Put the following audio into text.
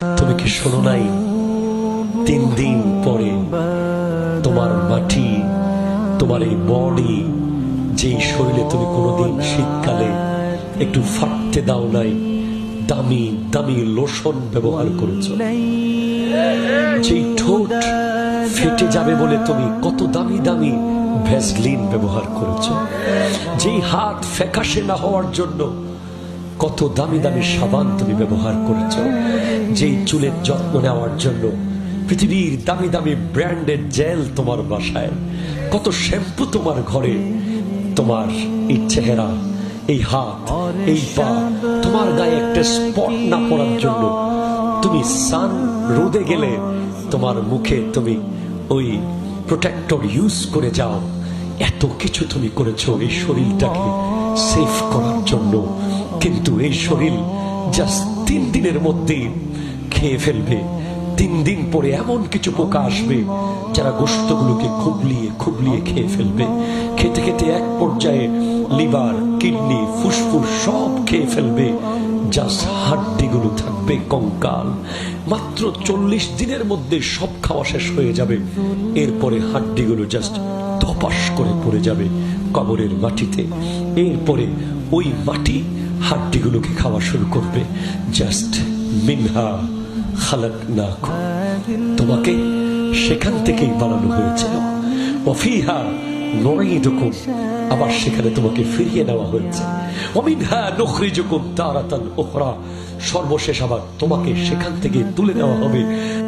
তুমি কি শোনো নাই 3 দিন পরে তোমার মাটি, তোমার এই বডি, যেই শরীরে তুমি কোনোদিন শীতকালে একটু ফাটতে দাও নাই, দামি দামি লোশন ব্যবহার করেছো, যেই ঠোঁট ফেটে যাবে বলে তুমি কত দামি দামি ভ্যাসলিন ব্যবহার করেছো, যেই হাত ফ্যাকাশে না হওয়ার জন্য কত দামি দামি সাবান তুমি ব্যবহার করেছো, যেই চুলের যত্ন নেওয়ার জন্য পৃথিবীর দামি দামি ব্র্যান্ডের জেল তোমার বাসায়, কত শ্যাম্পু তোমার ঘরে, তোমার এই চেহারা, এই হাত, এই পা, তোমার গায়ে একটা স্পট না পড়ার জন্য তুমি সান রোদে গেলে তোমার মুখে তুমি ওই প্রোটেক্টর ইউজ করে যাও। এত কিছু তুমি করেছো এই শরীরটাকে সেভ করার জন্য, কিন্তু এই শরীর জাস্ট 3 দিনের মধ্যে খেয়ে ফেলবে। 3 দিন পরে এমন কিছু পোকা আসবে যারা গোশতগুলোকে খুবলিয়ে খুবলিয়ে খেয়ে ফেলবে। খেতে খেতে এক পর্যায়ে লিভার, কিডনি, ফুসফুস সব খেয়ে ফেলবে, জাস্ট হাড্ডিগুলো থাকবে কঙ্কাল। মাত্র 40 দিনের মধ্যে সব খাওয়া শেষ হয়ে যাবে। এরপরে হাড্ডিগুলো জাস্ট ধপাস করে পড়ে যাবে কবরের মাটিতে। এরপরে ওই মাটি হাড্ডিগুলোকে খাওয়া শুরু করবে। জাস্ট মিনহা খালাকনাকুম, তোমাকে সেখান থেকেই বানানো হয়েছিল। ওয়াফিহা নুঈদুকুম, আবার সেখানে তোমাকে ফিরিয়ে নেওয়া হয়েছে। ওয়ামিনহা নুখরিজুকুম তারাতান উখরা, সর্বশেষ আবার তোমাকে সেখান থেকে তুলে নেওয়া হবে।